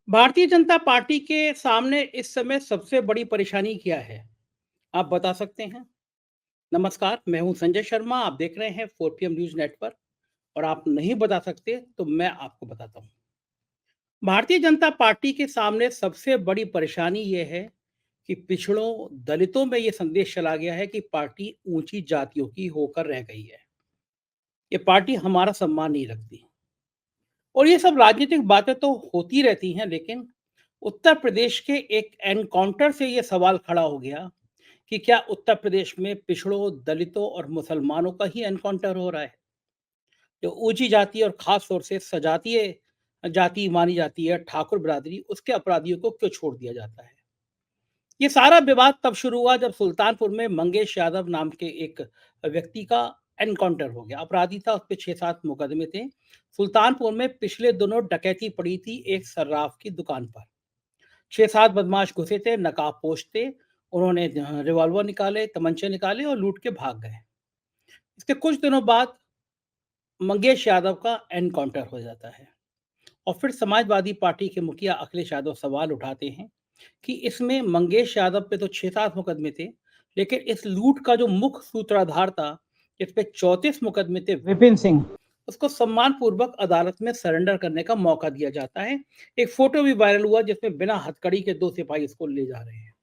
Bharatiya Janata party के सामने इस समय सबसे बड़ी परेशानी क्या है? आप बता सकते हैं? नमस्कार, मैं हूं संजय शर्मा, आप देख रहे हैं 4 पीएम न्यूज़ नेटवर्क और आप नहीं बता सकते तो मैं आपको बताता हूं। भारतीय जनता पार्टी के सामने सबसे बड़ी परेशानी ये है कि पिछड़ों, दलितों में ये संदेश चला गया है कि पार्टी ऊंची जातियों की होकर रह गई है। ये पार्टी हमारा सम्मान नहीं रखती और ये सब राजनीतिक बातें तो होती रहती हैं, लेकिन उत्तर प्रदेश के एक एनकाउंटर से ये सवाल खड़ा हो गया कि क्या उत्तर प्रदेश में पिछड़ों, दलितों और मुसलमानों का ही एनकाउंटर हो रहा है? जो ऊंची जाति और खास तौर से सजातीय जाति मानी जाती है, ठाकुर बिरादरी, उसके अपराधियों को क्यों छोड़ दिया जाता है? ये सारा विवाद तब शुरू हुआ जब सुल्तानपुर में मंगेश यादव नाम के एक व्यक्ति का एनकाउंटर हो गया। अपराधी था, उस पे 6-7 मुकदमे थे। सुल्तानपुर में पिछले दिनों डकैती पड़ी थी एक सर्राफ की दुकान पर। 6-7 बदमाश घुसे थे, नकाबपोश थे। उन्होंने रिवॉल्वर निकाले, तमंचे निकाले और लूट के भाग गए। इसके कुछ दिनों बाद मंगेश यादव का एनकाउंटर हो जाता है और फिर समाजवादी पार्टी के मुखिया अखिलेश यादव सवाल उठाते हैं कि इसमें मंगेश यादव पे तो 6-7 मुकदमे थे, लेकिन इस लूट का जो मुख्य सूत्रधार था, जिस पे 34 मुकदमे थे, विपिन सिंह, उसको सम्मानपूर्वक अदालत में सरेंडर करने का मौका दिया जाता है। एक फोटो भी वायरल हुआ जिसमें बिना हथकड़ी के 2 सिपाही इसको ले जा रहे हैं।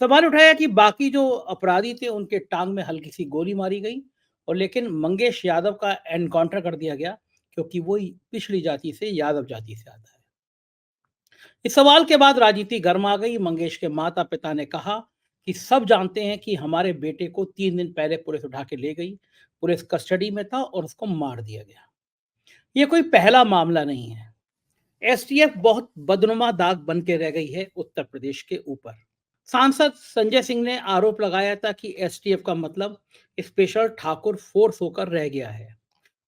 सवाल उठाया कि बाकी जो अपराधी थे उनके टांग में हल्की सी गोली मारी गई और लेकिन मंगेश यादव का एनकाउंटर कर दिया गया क्योंकि वो पिछड़ी जाति से, यादव जाति से आता है। इस सवाल के बाद राजनीति गर्म आ गई। मंगेश के माता पिता ने कहा कि सब जानते हैं कि हमारे बेटे को 3 दिन पहले पुलिस उठा के ले गई, पुलिस कस्टडी में था और उसको मार दिया गया। ये कोई पहला मामला नहीं है। एसटीएफ बहुत बदनुमा दाग बन के रह गई है उत्तर प्रदेश के ऊपर। सांसद संजय सिंह ने आरोप लगाया था कि एसटीएफ का मतलब स्पेशल ठाकुर फोर्स होकर रह गया है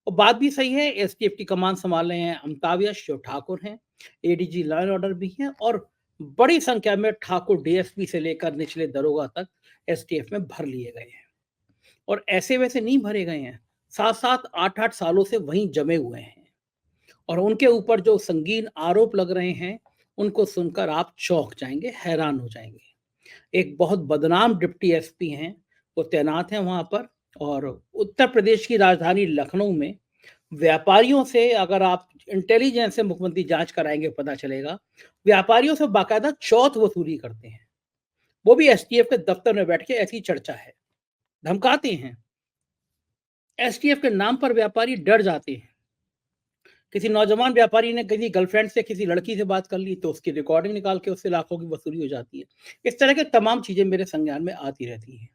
और बात भी सही है। एसटीएफ की कमान संभाल रहे हैं अमिताभ यश जो ठाकुर हैं, एडीजी लॉ एंड ऑर्डर भी हैं और बड़ी संख्या में ठाकुर डीएसपी से लेकर निचले दरोगा तक एसटीएफ में भर लिए गए हैं और ऐसे वैसे नहीं भरे गए हैं। 7-7 8-8 सालों से वहीं जमे हुए हैं और उनके ऊपर जो संगीन आरोप लग रहे हैं उनको सुनकर आप चौंक जाएंगे, हैरान हो जाएंगे। एक बहुत बदनाम डिप्टी एसपी हैं, वो तैनात हैं वहाँ पर और उत्तर प्रदेश की राजधानी लखनऊ में व्यापारियों से, अगर आप इंटेलिजेंस से मुख्यमंत्री जाँच कराएँगे पता चलेगा, व्यापारियों से बाकायदा चौथ वसूली करते हैं। वो भी एसटीएफ के दफ्तर में बैठ के, ऐसी चर्चा है। धमकाते हैं। एसटीएफ के नाम पर व्यापारी डर जाते हैं। किसी नौजवान व्यापारी ने किसी गर्लफ्रेंड से, किसी लड़की से बात कर ली तो उसकी रिकॉर्डिंग निकाल के उससे लाखों की वसूली हो जाती है। इस तरह की तमाम चीज़ें मेरे संज्ञान में आती रहती हैं।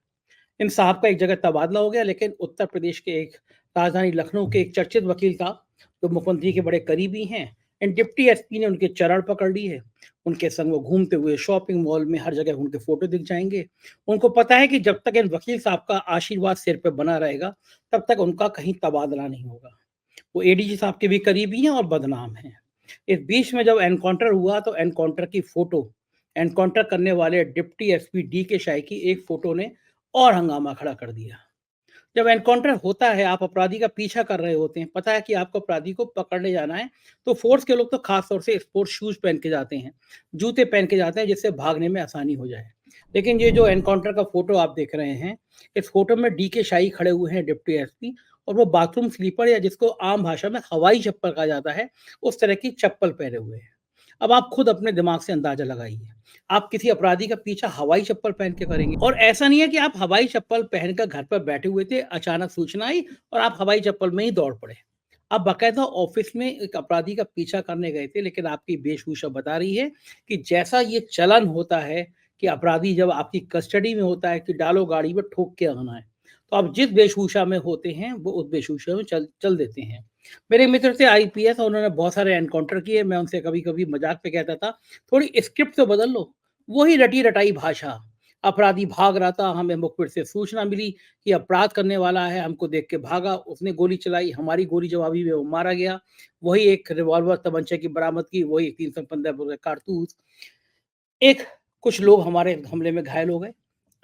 इन साहब का एक जगह तबादला हो गया, लेकिन उत्तर प्रदेश के एक राजधानी लखनऊ के एक चर्चित वकील था जो मुख्यमंत्री के बड़े करीबी हैं। इन डिप्टी एसपी ने उनके चरण पकड़ ली है। उनके संग वो घूमते हुए शॉपिंग मॉल में हर जगह उनके फोटो दिख जाएंगे। उनको पता है कि जब तक इन वकील साहब का आशीर्वाद सिर पे बना रहेगा तब तक उनका कहीं तबादला नहीं होगा। वो एडीजी साहब के भी करीबी हैं और बदनाम हैं। इस बीच में जब एनकाउंटर हुआ तो एनकाउंटर की फोटो, एनकाउंटर करने वाले डिप्टी एसपी डी के शाही की एक फोटो ने और हंगामा खड़ा कर दिया। जब एनकाउंटर होता है, आप अपराधी का पीछा कर रहे होते हैं, पता है कि आपको अपराधी को पकड़ने जाना है, तो फोर्स के लोग तो खास तौर से स्पोर्ट्स शूज पहन के जाते हैं, जूते पहन के जाते हैं जिससे भागने में आसानी हो जाए। लेकिन ये जो एनकाउंटर का फोटो आप देख रहे हैं, इस फोटो में डी के शाही खड़े हुए हैं, डिप्टी एसपी, और वो बाथरूम स्लीपर या जिसको आम भाषा में हवाई चप्पल कहा जाता है, उस तरह की चप्पल पहने हुए हैं। अब आप खुद अपने दिमाग से अंदाजा लगाइए, आप किसी अपराधी का पीछा हवाई चप्पल पहन के करेंगे। और ऐसा नहीं है कि आप हवाई चप्पल पहनकर घर पर बैठे हुए थे, अचानक सूचना आई और आप हवाई चप्पल में ही दौड़ पड़े। आप बाकायदा ऑफिस में एक अपराधी का पीछा करने गए थे, लेकिन आपकी वेशभूषा बता रही है कि जैसा ये चलन होता है कि अपराधी जब आपकी कस्टडी में होता है कि डालो गाड़ी में ठोक के आना है, तो आप जिस वेशभूषा में होते हैं वो उस वेशभूषा में चल चल देते हैं। मेरे मित्र थे आईपीएस और उन्होंने बहुत सारे एनकाउंटर किए। मैं उनसे कभी-कभी मज़ाक में कहता था, थोड़ी स्क्रिप्ट तो बदल लो। वही रटी-रटाई भाषा। अपराधी भाग रहा था, हमें मुखबिर से सूचना मिली कि अपराध करने वाला है, हमको देख के भागा, उसने गोली चलाई, हमारी गोली जवाबी में वो मारा गया। वही एक रिवॉल्वर तमंचे की बरामदगी, वही 315 बोर कारतूस। एक कुछ लोग हमारे हमले में घायल हो गए।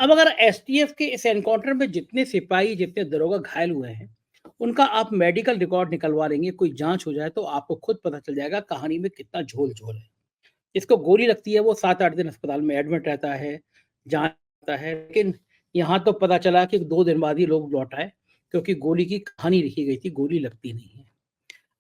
अब अगर एसटीएफ के इस एनकाउंटर में जितने सिपाही, जितने दरोगा घायल हुए हैं, उनका आप मेडिकल रिकॉर्ड निकलवा लेंगे, कोई जाँच हो जाए तो आपको खुद पता चल जाएगा कहानी में कितना झोल-झोल है। जिसको गोली लगती है वो 7-8 दिन अस्पताल में एडमिट रहता है, जाँच होता है, लेकिन यहाँ तो पता चला कि 2 दिन बाद ही लोग लौट आए, क्योंकि गोली की कहानी लिखी गई थी, गोली लगती नहीं है।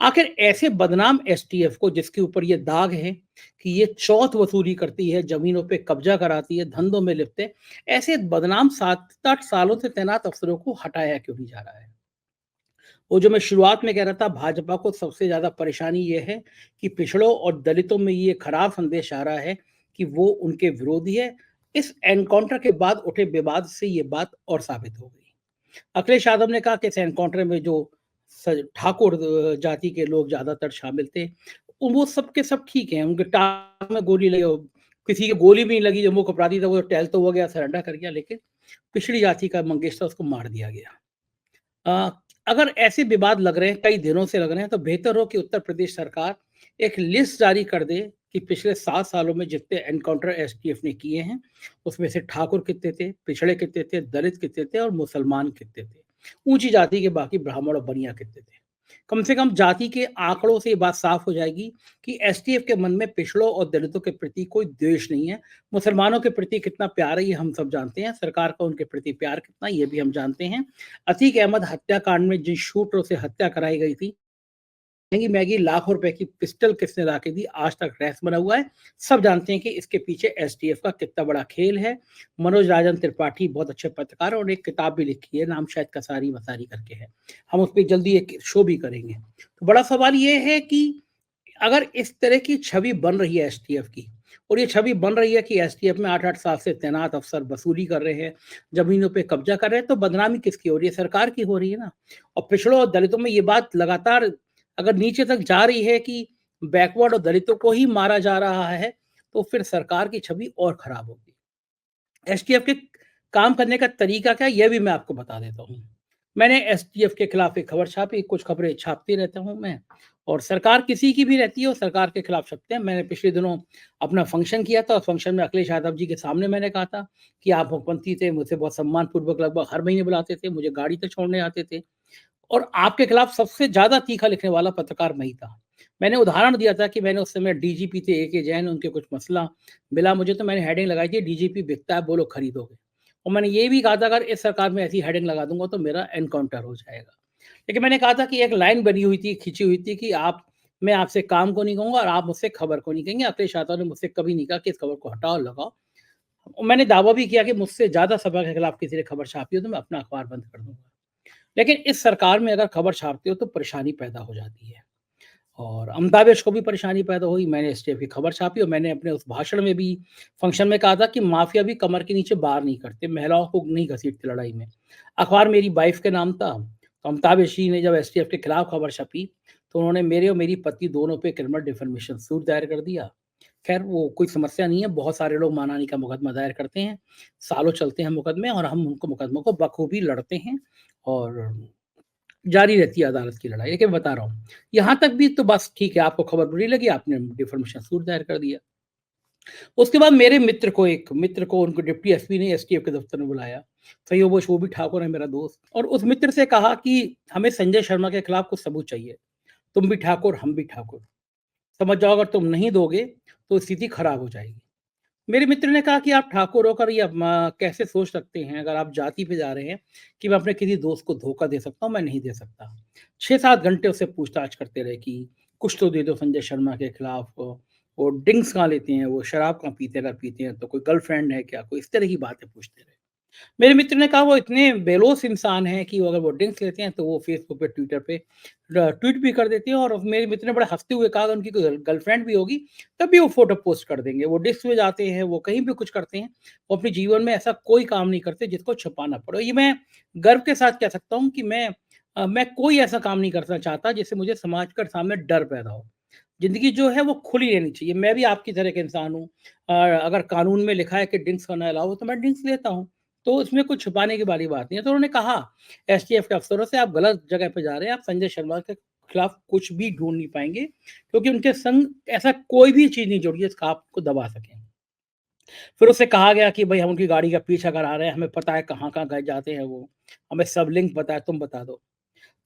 आखिर ऐसे बदनाम एसटीएफ को, जिसके ऊपर ये दाग है कि ये चौथ वसूली करती है, ज़मीनों पे कब्ज़ा कराती है, धंधों में लिप्त है, ऐसे बदनाम 7-8 सालों से तैनात अफ़सरों को हटाया क्यों नहीं जा रहा है? वो जो मैं शुरुआत में कह रहा था, भाजपा को सबसे ज़्यादा परेशानी ये है कि पिछड़ों और दलितों में ये खराब संदेश आ रहा है कि वो उनके विरोधी है। इस एनकाउंटर के बाद उठे विवाद से ये बात और साबित हो गई। अखिलेश यादव ने कहा कि इस एनकाउंटर में जो ठाकुर जाति के लोग ज्यादातर शामिल थे, वो सब के सब ठीक हैं, उनके टांग में गोली लगी हो, किसी की गोली भी नहीं लगी, जो मुख्य अपराधी था वो टहल तो हो गया, सरेंडर कर गया, लेकिन पिछड़ी जाति का मंगेश था, उसको मार दिया गया। अ, अगर ऐसे विवाद लग रहे हैं, कई दिनों से लग रहे हैं, तो बेहतर हो कि उत्तर प्रदेश सरकार एक लिस्ट जारी कर दे कि पिछले 7 सालों में जितने एनकाउंटर एसटीएफ ने किए हैं, उसमें से ठाकुर कितने थे, पिछड़े कितने थे, दलित कितने थे और मुसलमान कितने थे। ऊँची जाति के बाकी ब्राह्मण और बनिया कितने थे। कम से कम जाति के आंकड़ों से ये बात साफ हो जाएगी कि एसटीएफ के मन में पिछड़ों और दलितों के प्रति कोई द्वेष नहीं है। मुसलमानों के प्रति कितना प्यार है ये हम सब जानते हैं, सरकार का उनके प्रति प्यार कितना ये भी हम जानते हैं। अतीक अहमद हत्याकांड में जिन शूटरों से हत्या कराई गई थी, महंगी-महंगी लाखों रुपए की पिस्टल किसने ला के दी, आज तक रहस्य बना हुआ है। सब जानते हैं कि इसके पीछे एसटीएफ का कितना बड़ा खेल है। मनोज राजन त्रिपाठी बहुत अच्छे पत्रकार हैं और एक किताब भी लिखी है, नाम शायद कसारी वसारी करके है। हम उस पे जल्दी एक शो भी करेंगे। तो बड़ा सवाल ये है कि अगर इस तरह की छवि बन रही है एसटीएफ की, और ये छवि बन रही है कि एसटीएफ में 8-8 साल से तैनात अफसर वसूली कर रहे हैं, ज़मीनों पे कब्ज़ा कर रहे हैं, तो बदनामी किसकी हो रही है? सरकार की हो रही है ना। और पिछड़ों और दलितों में ये बात लगातार अगर नीचे तक जा रही है कि बैकवर्ड और दलितों को ही मारा जा रहा है, तो फिर सरकार की छवि और खराब होगी। एसटीएफ के काम करने का तरीका क्या है, ये भी मैं आपको बता देता हूँ। मैंने एसटीएफ के खिलाफ एक खबर छापी, कुछ खबरें छापती रहता हूँ मैं, और सरकार किसी की भी रहती है, वो सरकार के खिलाफ छपते हैं। मैंने पिछले दिनों अपना फंक्शन किया था, उस फंक्शन में अखिलेश यादव जी के सामने मैंने कहा था कि आप मुख्यमंत्री थे, मुझसे बहुत सम्मानपूर्वक लगभग हर महीने बुलाते थे, मुझे गाड़ी तक छोड़ने आते थे। और आपके खिलाफ सबसे ज़्यादा तीखा लिखने वाला पत्रकार मैं ही था। मैंने उदाहरण दिया था कि मैंने उस समय डीजीपी थे एके जैन, उनके कुछ मसला मिला मुझे, तो मैंने हेडिंग लगाई थी, डीजीपी बिकता है, बोलो खरीदोगे। और मैंने ये भी कहा था अगर इस सरकार में ऐसी हेडिंग लगा दूँगा तो मेरा एनकाउंटर हो जाएगा। लेकिन मैंने कहा था कि एक लाइन बनी हुई थी, खिंची हुई थी कि आप मैं आपसे काम को नहीं कहूँगा और आप मुझसे खबर को नहीं कहेंगे। अखिलेश यादव ने मुझसे कभी नहीं कहा कि इस खबर को हटाओ और लगाओ। और मैंने दावा भी किया कि मुझसे ज़्यादा सभा के खिलाफ किसी ने खबर छापी हो तो मैं अपना अखबार बंद कर दूँगा। लेकिन इस सरकार में अगर खबर छापते हो तो परेशानी पैदा हो जाती है, और अमिताभ को भी परेशानी पैदा हुई। मैंने एसटीएफ की खबर छापी और मैंने अपने उस भाषण में भी, फंक्शन में कहा था कि माफिया भी कमर के नीचे बार नहीं करते, महिलाओं को नहीं घसीटते लड़ाई में। अखबार मेरी वाइफ के नाम था, तो अमिताभ जी ने जब एसटीएफ के खिलाफ खबर छपी, तो उन्होंने मेरे और मेरी पत्नी दोनों पे क्रिमिनल डिफेमेशन सूट दायर कर दिया। खैर वो कोई समस्या नहीं है, बहुत सारे लोग मानहानि का मुकदमा दायर करते हैं, सालों चलते हैं मुकदमे और हम उनको मुकदमों को बखूबी लड़ते हैं, और जारी रहती है अदालत की लड़ाई। लेकिन बता रहा हूँ, यहाँ तक भी तो बस ठीक है, आपको खबर बुरी लगी, आपने डिफर्मेशन सूट दायर कर दिया। उसके बाद मेरे मित्र को उनको डिप्टी एसपी ने एसटीएफ के दफ्तर में बुलाया। संयोगवश वो भी ठाकुर है मेरा दोस्त, और उस मित्र से कहा कि हमें संजय शर्मा के खिलाफ कुछ सबूत चाहिए। तुम भी ठाकुर, हम भी ठाकुर। समझ जाओ अगर तुम नहीं दोगे, तो स्थिति खराब हो जाएगी। मेरे मित्र ने कहा कि आप ठाकुर होकर ये कैसे सोच सकते हैं, अगर आप जाति पे जा रहे हैं, कि मैं अपने किसी दोस्त को धोखा दे सकता हूँ, मैं नहीं दे सकता। 6-7 घंटे उससे पूछताछ करते रहे कि कुछ तो दे दो संजय शर्मा के खिलाफ, वो ड्रिंक्स कहाँ लेते हैं, वो शराब कहाँ पीते हैं, अगर पीते हैं तो कोई गर्लफ्रेंड है क्या, कोई इस तरह की बातें पूछते रहे। मेरे मित्र ने कहा वो इतने बेलोस इंसान हैं कि वो अगर वो ड्रिंक्स लेते हैं तो वो फेसबुक पे, ट्विटर पे ट्वीट भी कर देते हैं, और मेरे मित्र ने बड़े हँसते हुए कहा उनकी कोई गर्लफ्रेंड भी होगी, तब भी वो फ़ोटो पोस्ट कर देंगे। वो डिस्क में जाते हैं, वो कहीं भी कुछ करते हैं, वो अपने जीवन में ऐसा कोई काम नहीं करते जिसको छुपाना पड़े। ये मैं गर्व के साथ कह सकता हूँ कि मैं कोई ऐसा काम नहीं करना चाहता जिससे मुझे समाज के सामने डर पैदा हो। ज़िंदगी जो है वो खुली रहनी चाहिए। मैं भी आपकी तरह का इंसान हूँ। अगर कानून में लिखा है कि ड्रिंक्स करना अलाउ है तो मैं ड्रिंक्स लेता हूँ। तो इसमें कुछ छुपाने की वाली बात नहीं है। तो उन्होंने कहा एसटीएफ के अफ़सरों से, आप गलत जगह पे जा रहे हैं, आप संजय शर्मा के खिलाफ कुछ भी ढूँढ नहीं पाएँगे, क्योंकि उनके संग ऐसा कोई भी चीज़ नहीं जुड़ी है जिसका आपको दबा सकें। फिर उससे कहा गया कि भई हम उनकी गाड़ी का पीछा करा रहे हैं, हमें पता है कहाँ-कहाँ गए जाते हैं वो, हमें सब लिंक पता है, तुम बता दो।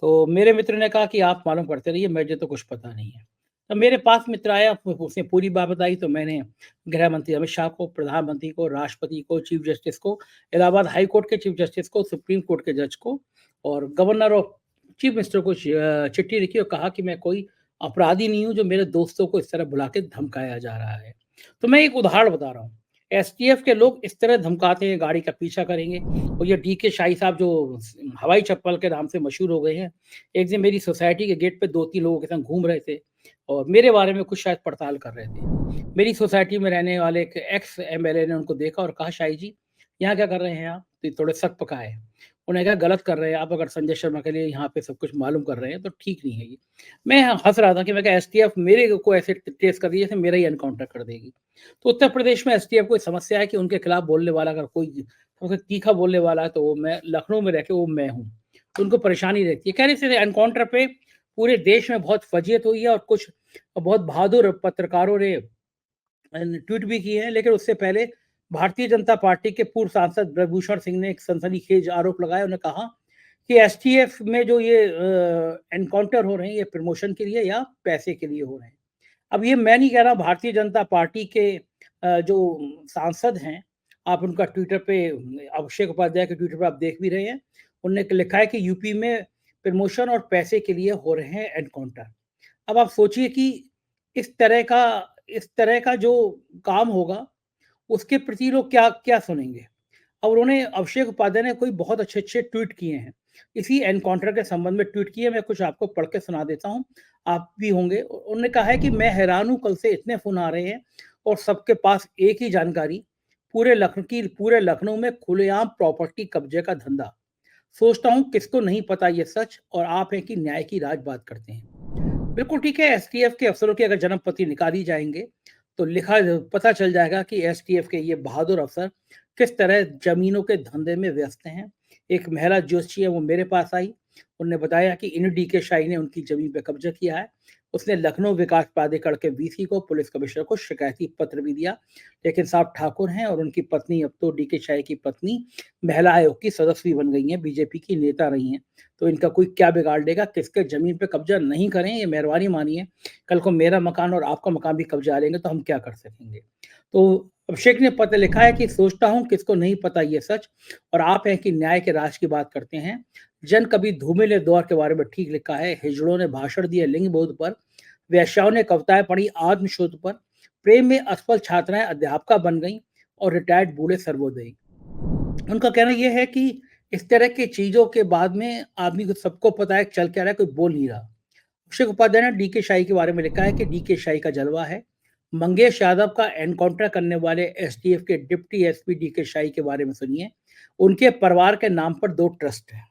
तो मेरे मित्र ने कहा कि आप मालूम करते रहिए, मुझे तो कुछ पता नहीं है। तो मेरे पास मित्र आया, उसने पूरी बात बताई, तो मैंने गृह मंत्री अमित शाह को, प्रधानमंत्री को, राष्ट्रपति को, चीफ जस्टिस को, इलाहाबाद हाई कोर्ट के चीफ जस्टिस को, सुप्रीम कोर्ट के जज को और गवर्नर और चीफ मिनिस्टर को चिट्ठी लिखी और कहा कि मैं कोई अपराधी नहीं हूँ जो मेरे दोस्तों को इस तरह बुला के धमकाया जा रहा है। तो मैं एक उदाहरण बता रहा हूँ। एसटीएफ के लोग इस तरह धमकाते हैं, गाड़ी का पीछा करेंगे। और ये डीके शाही साहब जो हवाई चप्पल के नाम से मशहूर हो गए हैं, एक दिन मेरी सोसाइटी के गेट पे 2-3 लोगों के संग घूम रहे थे और मेरे बारे में कुछ शायद पड़ताल कर रहे थे। मेरी सोसाइटी में रहने वाले एक एक्स एमएलए ने उनको देखा और कहा, शाही जी, यहाँ क्या कर रहे हैं आप? तो थोड़े सक पकाए। उन्होंने कहा, गलत कर रहे हैं आप, अगर संजय शर्मा के लिए यहाँ पे सब कुछ मालूम कर रहे हैं तो ठीक नहीं है ये। मैं हँस रहा था कि मैं कहा, एसटीएफ मेरे को ऐसे ट्रेस कर दी जैसे मेरा ही एनकाउंटर कर देगी। तो उत्तर प्रदेश में एसटीएफ को समस्या है कि उनके खिलाफ बोलने वाला अगर कोई सबसे तीखा बोलने वाला है तो वो मैं लखनऊ में रह के वो मैं हूँ। तो उनको परेशानी रहती है। कह रहे थे एनकाउंटर पे पूरे देश में बहुत फजीयत हुई है और कुछ बहुत बहादुर पत्रकारों ने ट्वीट भी किए हैं, लेकिन उससे पहले भारतीय जनता पार्टी के पूर्व सांसद ब्रजभूषण सिंह ने एक सनसनीखेज आरोप लगाया। उन्होंने कहा कि एसटीएफ में जो ये एनकाउंटर हो रहे हैं, ये प्रमोशन के लिए या पैसे के लिए हो रहे हैं। अब ये मैं नहीं कह रहा, भारतीय जनता पार्टी के जो सांसद हैं, आप उनका ट्विटर पे, अभिषेक उपाध्याय के ट्विटर पे आप देख भी रहे हैं। उन्होंने लिखा है कि यूपी में प्रमोशन और पैसे के लिए हो रहे हैं एनकाउंटर। अब आप सोचिए कि इस तरह का इस तरह का जो काम होगा, उसके प्रति लोग क्या सुनेंगे? और उन्होंने, अभिषेक उपाध्याय ने कोई बहुत अच्छे-अच्छे ट्वीट किए हैं। इसी एनकाउंटर के संबंध में ट्वीट किए, मैं कुछ आपको पढ़ के सुना देता हूँ, आप भी होंगे। उन्होंने कहा है कि मैं हैरान हूँ, कल से इतने फ़ोन आ रहे हैं और सबके पास एक ही जानकारी, पूरे लखनऊ में खुलेआम प्रॉपर्टी कब्जे का धंधा। सोचता हूँ किसको नहीं पता ये सच, और आप हैं कि न्याय की राज बात करते हैं। बिल्कुल ठीक है, एसटीएफ के अफसरों की अगर जन्मपत्री निकाली जाएँगे, तो पता चल जाएगा कि एसटीएफ के ये बहादुर अफसर किस तरह ज़मीनों के धंधे में व्यस्त हैं। एक महिला ज्योतिषी है, वो मेरे पास आई। उन्होंने बताया कि इन डीके शाही ने उनकी ज़मीन पे कब्ज़ा किया है। उसने लखनऊ विकास प्राधिकरण के वीसी को, पुलिस कमिश्नर को शिकायती पत्र भी दिया। लेकिन साहब ठाकुर हैं और उनकी पत्नी, अब तो डीके शाही की पत्नी महिला आयोग की सदस्य भी बन गई हैं, बीजेपी की नेता रही हैं। तो इनका कोई क्या बिगाड़ लेगा? किसके ज़मीन पे कब्ज़ा नहीं करें, ये मेहरबानी मानिए। कल को मेरा मकान और आपका मकान भी कब्ज़ा लेंगे तो हम क्या कर सकेंगे? तो अभिषेक ने पत्र लिखा है कि सोचता हूँ किसको नहीं पता ये सच, और आप हैं कि न्याय के राज की बात करते हैं। जन कवि धूमिल ने दौर के बारे में ठीक लिखा है, हिजड़ों ने भाषण दिए लिंग बोध पर, वेश्याओं ने कविताएं पढ़ी आत्मशोध पर, प्रेम में असफल छात्राएं अध्यापका बन गईं और रिटायर्ड बूढ़े सर्वोदयी। उनका कहना ये है कि इस तरह की चीज़ों के बाद में आदमी को सबको पता है चल क्या रहा है, कोई बोल नहीं रहा। अभिषेक उपाध्याय ने डीके शाही के बारे में लिखा है कि डीके शाही का जलवा है। मंगेश यादव का एनकाउंटर करने वाले एसटीएफ के डिप्टी एसपी डीके शाही के बारे में सुनिए। उनके परिवार के नाम पर 2 ट्रस्ट हैं।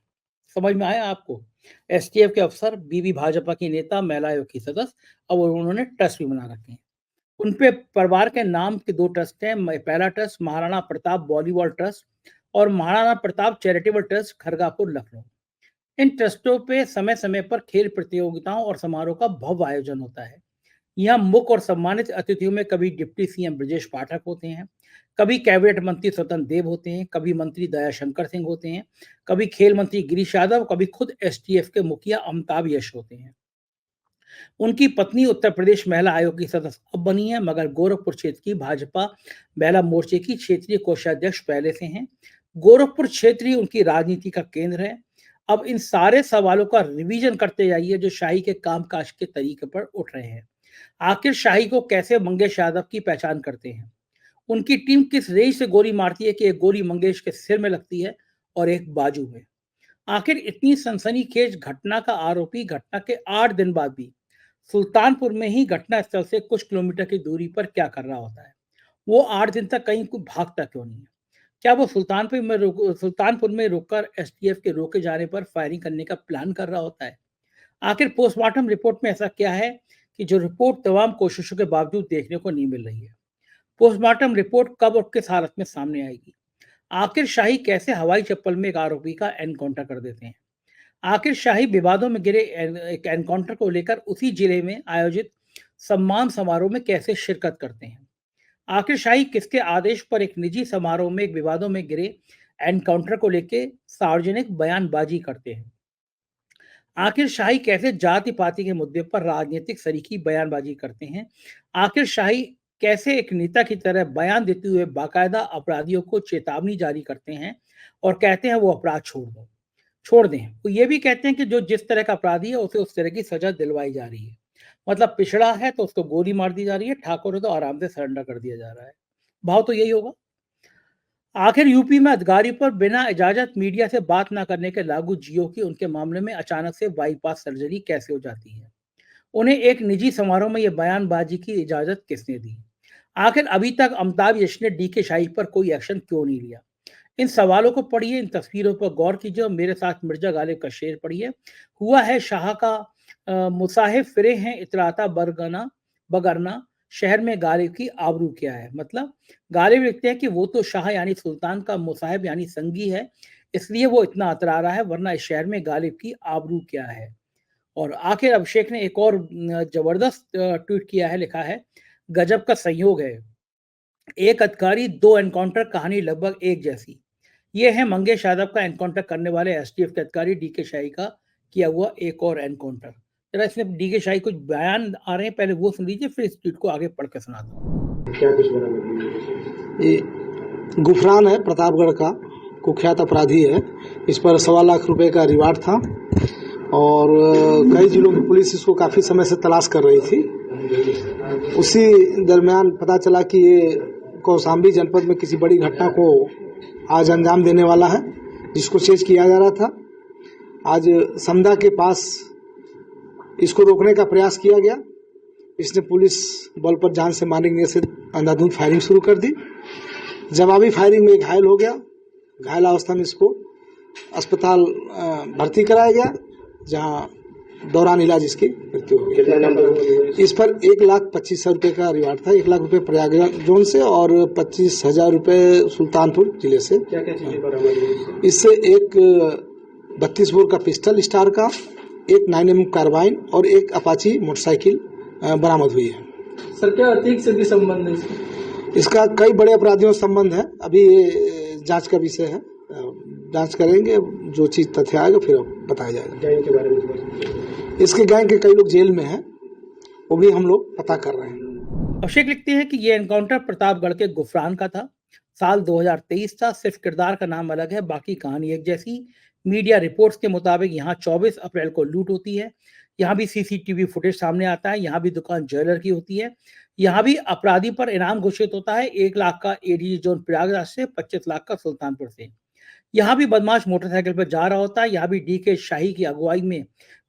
समझ में आया आपको? एसटीएफ के अफसर, बीवी भाजपा की नेता, महिला आयोग की सदस्य, अब उन्होंने ट्रस्ट भी बना रखे हैं। उनपे परिवार के नाम के 2 ट्रस्ट हैं। पहला trust Maharana Pratap volleyball trust और महाराणा प्रताप चैरिटेबल ट्रस्ट, खरगापुर, लखनऊ। इन ट्रस्टों पे समय-समय पर खेल प्रतियोगिताओं और समारोह का भव्य आयोजन होता है। यहाँ मुख्य और सम्मानित अतिथियों में कभी डिप्टी सीएम ब्रजेश पाठक होते हैं, कभी कैबिनेट मंत्री स्वतंत्र देव होते हैं, कभी मंत्री दयाशंकर सिंह होते हैं, कभी खेल मंत्री गिरीश यादव, कभी खुद एसटीएफ के मुखिया अमिताभ यश होते हैं। उनकी पत्नी उत्तर प्रदेश महिला आयोग की सदस्य अब बनी है, मगर गोरखपुर क्षेत्र की भाजपा महिला मोर्चे की क्षेत्रीय कोषाध्यक्ष पहले से हैं। गोरखपुर क्षेत्र ही उनकी राजनीति का केंद्र है। अब इन सारे सवालों का रिवीजन करते जाइए जो शाही के कामकाज के तरीके पर उठ रहे हैं। आखिर शाही को कैसे मंगेश यादव की पहचान करते हैं? उनकी टीम किस रेंज से गोली मारती है कि एक गोली मंगेश के सिर में लगती है और एक बाजू में? आखिर इतनी सनसनीखेज घटना का आरोपी घटना के 8 दिन बाद भी सुल्तानपुर में ही घटना स्थल से कुछ किलोमीटर की दूरी पर क्या कर रहा होता है? वो 8 दिन तक कहीं को भागता क्यों नहीं है? क्या वो सुल्तानपुर में रुककर एसटीएफ के रोके जाने पर फायरिंग करने का प्लान कर रहा होता है? आखिर पोस्टमार्टम रिपोर्ट में ऐसा क्या है कि जो रिपोर्ट तमाम कोशिशों के बावजूद देखने को नहीं मिल रही है? पोस्टमार्टम रिपोर्ट कब और किस हालत में सामने आएगी? आखिर शाही कैसे हवाई चप्पल में एक आरोपी का एनकाउंटर कर देते हैं? आखिर शाही विवादों में घिरे एक एनकाउंटर को लेकर उसी जिले में आयोजित सम्मान समारोह में कैसे शिरकत करते हैं? आखिर शाही किसके आदेश पर एक निजी समारोह में एक विवादों में घिरे एनकाउंटर को लेकर सार्वजनिक बयानबाजी करते हैं? आखिर शाही कैसे जाति पाति के मुद्दे पर राजनीतिक सरीखी बयानबाजी करते हैं? आखिर शाही कैसे एक नेता की तरह बयान देते हुए बाकायदा अपराधियों को चेतावनी जारी करते हैं और कहते हैं वो अपराध छोड़ दें। वो ये भी कहते हैं कि जो जिस तरह का अपराधी है उसे उस तरह की सजा दिलवाई जा रही है। मतलब पिछड़ा है तो उसको गोली मार दी जा रही है, ठाकुर है तो आराम से सरेंडर कर दिया जा रहा है। भाव तो यही होगा। आखिर यूपी में अधिकारी पर बिना इजाजत मीडिया से बात न करने के लागू जियो की उनके मामले में अचानक से बाईपास सर्जरी कैसे हो जाती है? उन्हें एक निजी समारोह में यह बयानबाजी की इजाजत किसने दी? आखिर अभी तक अमिताभ यश ने डी के शाही पर कोई एक्शन क्यों नहीं लिया? इन सवालों को पढ़िए, इन तस्वीरों पर गौर कीजिए और मेरे साथ मिर्जा गालिब का शेर पढ़िए। हुआ है शाह का मुसाहिब फिरे हैं इतराता बरगना बगरना, शहर में गालिब की आबरू क्या है? मतलब गालिब लिखते हैं कि वो तो शाह यानी सुल्तान का मुसाहिब यानी संगी है, इसलिए वो इतना अतरा रहा है, वरना इस शहर में गालिब की आबरू क्या है? और आखिर अभिषेक ने एक और जबरदस्त ट्वीट किया है, लिखा है, गजब का संयोग है। एक अधिकारी, 2 एनकाउंटर, कहानी लगभग एक जैसी। ये है मंगेश यादव का एनकाउंटर करने वाले एसटीएफ के अधिकारी डी के शाही का किया हुआ एक और एनकाउंटर। जरा इसमें डी के शाही कुछ बयान आ रहे हैं, पहले वो सुन लीजिए, फिर इस ट्वीट को आगे पढ़ के सुनाता हूँ। क्या कुछ बना? ये गुफरान है, प्रतापगढ़ का कुख्यात अपराधी है। इस पर 1.25 लाख रुपए का रिवार्ड था और कई जिलों की पुलिस इसको काफी समय से तलाश कर रही थी। उसी दरमियान पता चला कि ये कौशाम्बी जनपद में किसी बड़ी घटना को आज अंजाम देने वाला है, जिसको चेज किया जा रहा था। आज समदा के पास इसको रोकने का प्रयास किया गया। इसने पुलिस बल पर जान से मारने से अंधाधुंध फायरिंग शुरू कर दी। जवाबी फायरिंग में घायल हो गया। घायल अवस्था में इसको अस्पताल भर्ती कराया गया, जहां दौरान इलाज इसकी मृत्यु हो गई। इस पर 1,25,000 रुपए का रिवार्ड था। 1 लाख रुपए प्रयागराज जोन से और 25,000 रुपए सुल्तानपुर जिले से। क्या क्या चीजें बरामद? इससे एक 32 बोर का पिस्टल स्टार का, एक 9mm कार्बाइन और एक अपाची मोटरसाइकिल बरामद हुई है। सर, क्या अतीक से भी संबंध है इसका? कई बड़े अपराधियों से संबंध है। अभी ये जांच का विषय है, जांच करेंगे, जो चीज तथ्य आएगा फिर बताया जाएगा। गैंग के बारे में? इसके गैंग के कई लोग जेल में हैं, वो भी हम लोग पता कर रहे हैं। अभिषेक लिखते हैं कि ये एनकाउंटर प्रतापगढ़ के गुफरान का था। साल 2023 था। सिर्फ किरदार का नाम अलग है, बाकी कहानी एक जैसी। मीडिया रिपोर्ट्स के मुताबिक यहाँ 24 अप्रैल को लूट होती है। यहाँ भी सीसीटीवी फुटेज सामने आता है। यहाँ भी दुकान ज्वेलर की होती है। यहाँ भी अपराधी पर इनाम घोषित होता है, 1 लाख का एडीजी जोन प्रयागराज से, 25 लाख का सुल्तानपुर से। यहाँ भी बदमाश मोटरसाइकिल पर जा रहा होता है। यहाँ भी डी के शाही की अगुवाई में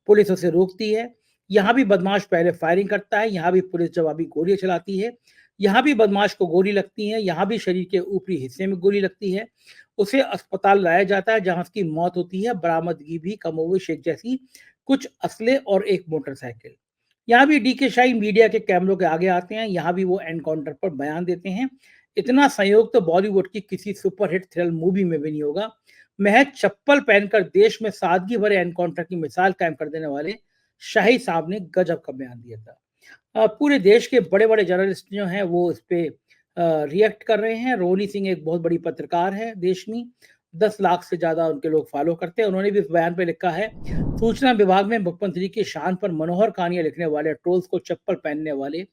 पुलिस उसे रोकती है। यहाँ भी बदमाश पहले फायरिंग करता है। यहाँ भी पुलिस जवाबी गोलियां चलाती है। यहाँ भी बदमाश को गोली लगती है। यहाँ भी शरीर के ऊपरी हिस्से में गोली लगती है। उसे अस्पताल लाया जाता है, जहां उसकी मौत होती है। बरामदगी भी कमोबेश एक जैसी, कुछ असले और एक मोटरसाइकिल। यहाँ भी डी के शाही मीडिया के कैमरों के आगे आते हैं। यहाँ भी वो एनकाउंटर पर बयान देते हैं। इतना संयोग तो बॉलीवुड की किसी सुपरहिट थ्रिल मूवी में भी नहीं होगा। महज चप्पल पहनकर देश में सादगी भरे एनकाउंटर की मिसाल कायम कर देने वाले शाही साहब ने गजब का बयान दिया था। पूरे देश के बड़े बड़े जर्नलिस्ट जो हैं वो इस पे रिएक्ट कर रहे हैं। रोहनी सिंह एक बहुत बड़ी पत्रकार है देश में, 10 लाख से ज्यादा उनके लोग फॉलो करते हैं। उन्होंने भी इस बयान पे लिखा है, सूचना विभाग में मुख्यमंत्री की शान पर मनोहर कहानियां लिखने वाले ट्रोल्स को चप्पल पहनने वाले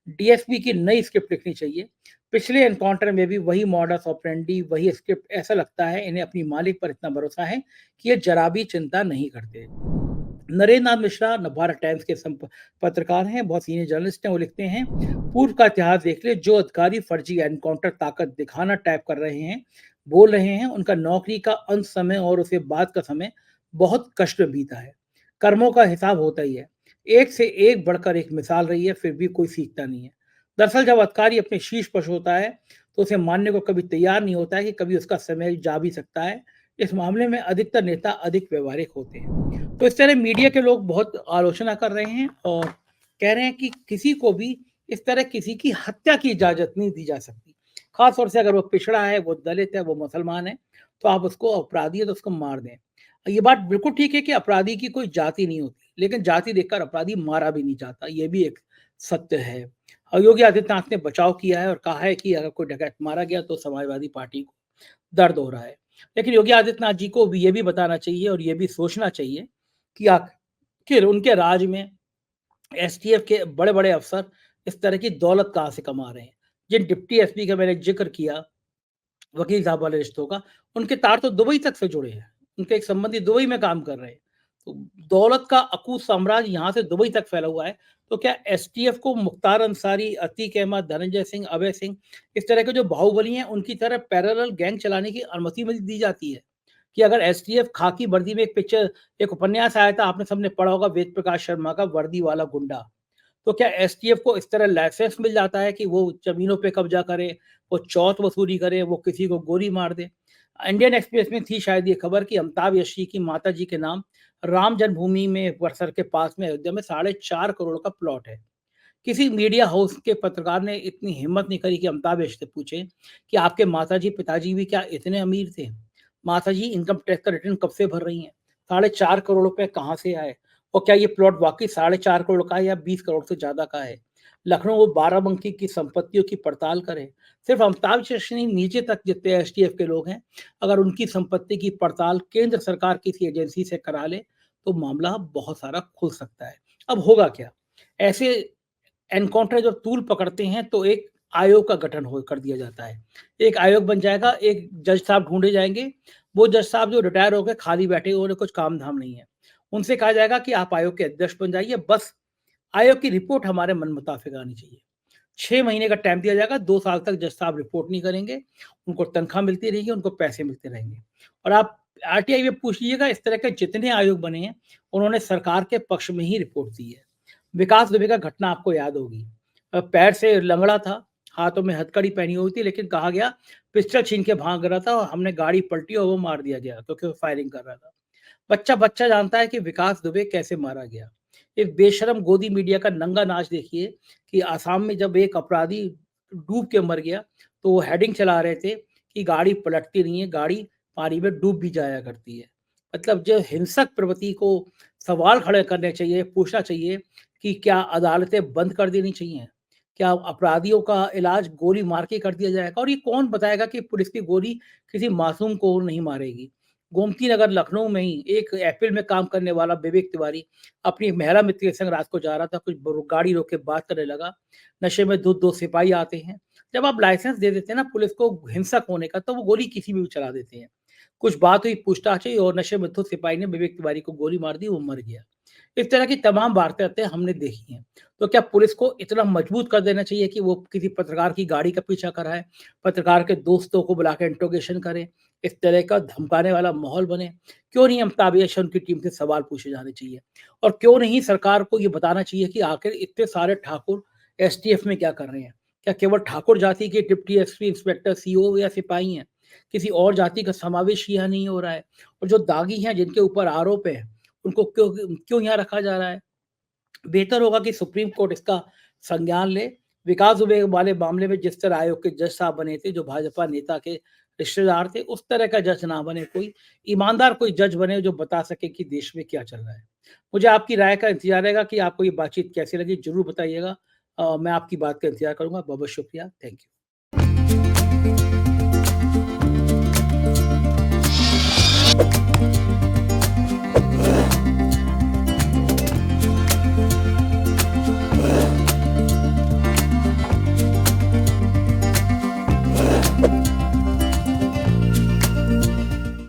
डीएसपी की नई स्क्रिप्ट लिखनी चाहिए। पिछले एनकाउंटर में भी वही मॉडस ऑपरेंडी, वही स्क्रिप्ट। ऐसा लगता है इन्हें अपनी मालिक पर इतना भरोसा है कि ये जरा भी चिंता नहीं करते। नरेंद्र नाथ मिश्रा भारत टाइम्स के पत्रकार हैं, बहुत सीनियर जर्नलिस्ट हैं। वो लिखते हैं, पूर्व का इतिहास देख ले, जो अधिकारी फर्जी एनकाउंटर ताकत दिखाना टाइप कर रहे हैं, बोल रहे हैं, उनका नौकरी का अंत समय और उसके बाद का समय बहुत कष्ट में बीता है। कर्मों का हिसाब होता ही है। एक से एक बढ़कर एक मिसाल रही है, फिर भी कोई सीखता नहीं है। दरअसल जब अधिकारी अपने शीर्ष पर होता है तो उसे मानने को कभी तैयार नहीं होता है कि कभी उसका समय जा भी सकता है। इस मामले में अधिकतर नेता अधिक व्यवहारिक होते हैं। तो इस तरह मीडिया के लोग बहुत आलोचना कर रहे हैं और कह रहे हैं कि किसी को भी इस तरह किसी की हत्या की इजाजत नहीं दी जा सकती। खास तौर से अगर वो पिछड़ा है, वो दलित है, वो मुसलमान है, तो आप उसको अपराधी है तो उसको मार दें। ये बात बिल्कुल ठीक है कि अपराधी की कोई जाति नहीं होती, लेकिन जाति देखकर अपराधी मारा भी नहीं जाता, ये भी एक सत्य है। योगी आदित्यनाथ ने बचाव किया है और कहा है कि अगर कोई डकैत मारा गया तो समाजवादी पार्टी को दर्द हो रहा है। लेकिन योगी आदित्यनाथ जी को भी ये भी बताना चाहिए और ये भी सोचना चाहिए कि आखिर उनके राज में एसटीएफ के बड़े-बड़े अफसर इस तरह की दौलत कहाँ से कमा रहे हैं? जिन डिप्टी एसपी का मैंने ज़िक्र किया, वकील साहब वाले रिश्तों का, उनके तार तो दुबई तक से जुड़े हैं। उनके एक संबंधी दुबई में काम कर रहे हैं। तो दौलत का अकूत साम्राज्य यहाँ से दुबई तक फैला हुआ है। तो क्या एसटीएफ को मुख्तार अंसारी, अतीक अहमद, धनंजय सिंह, अभय सिंह इस तरह के जो बाहुबली हैं, उनकी तरह पैरेलल गैंग चलाने की अनुमति मिल दी जाती है? कि अगर एसटीएफ खाकी वर्दी में एक उपन्यास आया था, आपने सबने पढ़ा होगा वेद प्रकाश शर्मा का वर्दी वाला गुंडा। तो क्या एसटीएफ को इस तरह लाइसेंस मिल जाता है कि वो ज़मीनों पे कब्ज़ा करे, वो चौथ वसूली करे, वो किसी को गोली मार दे? इंडियन एक्सप्रेस में थी शायद ये खबर कि अमिताभ यशी की माताजी के नाम राम जन्मभूमि में परिसर के पास में अयोध्या में 4.5 करोड़ का प्लॉट है। किसी मीडिया हाउस के पत्रकार ने इतनी हिम्मत नहीं करी कि अमिताभ यशी से पूछे कि आपके माताजी, पिताजी भी क्या इतने अमीर थे? माताजी इनकम टैक्स का रिटर्न कब से भर रही हैं? 4.5 करोड़ रुपए कहाँ से आए? और क्या ये प्लॉट वाक़ई 4.5 करोड़ का है या 20 करोड़ से ज़्यादा का है? लखनऊ व बाराबंकी की संपत्तियों की पड़ताल करें। सिर्फ अमिताभ यशी नहीं, नीचे तक जितने एसटीएफ के लोग हैं, अगर उनकी संपत्ति की पड़ताल केंद्र सरकार किसी एजेंसी से करा ले, तो मामला बहुत सारा खुल सकता है। अब होगा क्या? ऐसे एनकाउंटर जब तूल पकड़ते हैं तो एक आयोग का गठन हो कर दिया जाता है। एक आयोग बन जाएगा, एक जज साहब ढूँढे जाएँगे, वो जज साहब जो रिटायर हो गए, खाली बैठे, उन्हें कुछ काम-धाम नहीं है। उनसे कहा जाएगा कि आप आयोग के अध्यक्ष बन जाइए, बस आयोग की रिपोर्ट हमारे मन मुताबिक आनी चाहिए। 6 महीने का टाइम दिया जाएगा, 2 साल तक जज साहब रिपोर्ट नहीं करेंगे, उनको तनख्वाह मिलती रहेगी, उनको पैसे मिलते रहेंगे। और आप आरटीआई में पूछ लीजिएगा, इस तरह के जितने आयोग बने हैं, उन्होंने सरकार के पक्ष में ही रिपोर्ट दी है। विकास दुबे का घटना आपको याद होगी। पैर से लंगड़ा था, हाथों में हथकड़ी पहनी हुई थी, लेकिन कहा गया पिस्टल छीन के भाग रहा था और हमने गाड़ी पलटी और वो मार दिया गया क्योंकि वो फायरिंग कर रहा था। बच्चा-बच्चा जानता है कि विकास दुबे कैसे मारा गया। एक बेशर्म गोदी मीडिया का नंगा नाच देखिए कि असम में जब एक अपराधी डूब के मर गया, तो वो हेडिंग चला रहे थे कि गाड़ी पलटती नहीं है, गाड़ी पानी में डूब भी जाया करती है। मतलब जो हिंसक प्रवृत्ति को सवाल खड़े करने चाहिए, पूछना चाहिए कि क्या अदालतें बंद कर देनी चाहिए? क्या अपराधियों का इलाज गोली मार के कर दिया जाएगा? और ये कौन बताएगा कि पुलिस की गोली किसी मासूम को नहीं मारेगी? गोमती नगर लखनऊ में ही एक एप्रिल में काम करने वाला विवेक तिवारी अपनी महिला मित्र के संग रात को जा रहा था, कुछ गाड़ी रोक के बात करने लगा। नशे में दो सिपाही आते हैं। जब आप लाइसेंस दे देते हैं ना पुलिस को हिंसक होने का, तो वो गोली किसी में भी चला देते हैं। कुछ बात हुई, पूछताछ हुई और नशे में धुत सिपाही ने विवेक तिवारी को गोली मार दी, वो मर गया। इस तरह की तमाम वारदातें हमने देखी हैं। तो क्या पुलिस को इतना मजबूत कर देना चाहिए कि वो किसी पत्रकार की गाड़ी का पीछा कराए, पत्रकार के दोस्तों को बुला के इंट्रोगेशन करे, इस तरह का धमकाने वाला माहौल बने? क्यों नहीं अमिताभ यश उनकी टीम से सवाल पूछे जाने चाहिए? और क्यों नहीं सरकार को ये बताना चाहिए कि आखिर इतने सारे ठाकुर एसटीएफ में क्या कर रहे हैं? क्या केवल ठाकुर जाति के डिप्टी एसपी, इंस्पेक्टर, सीओ या सिपाही हैं? किसी और जाति का समावेश यहाँ नहीं हो रहा है? और जो दागी हैं, जिनके ऊपर आरोप है, उनको क्यों क्यों यहाँ रखा जा रहा है? बेहतर होगा कि सुप्रीम कोर्ट इसका संज्ञान ले। विकास दुबे वाले मामले में जिस तरह आयोग के जज साहब बने थे, जो भाजपा नेता के रिश्तेदार थे, उस तरह का जज ना बने, कोई ईमानदार कोई जज बने जो बता सके कि देश में क्या चल रहा है। मुझे आपकी राय का इंतज़ार रहेगा कि आपको ये बातचीत कैसी लगी, ज़रूर बताइएगा। मैं आपकी बात का इंतज़ार करूँगा। बहुत-बहुत शुक्रिया। Thank you.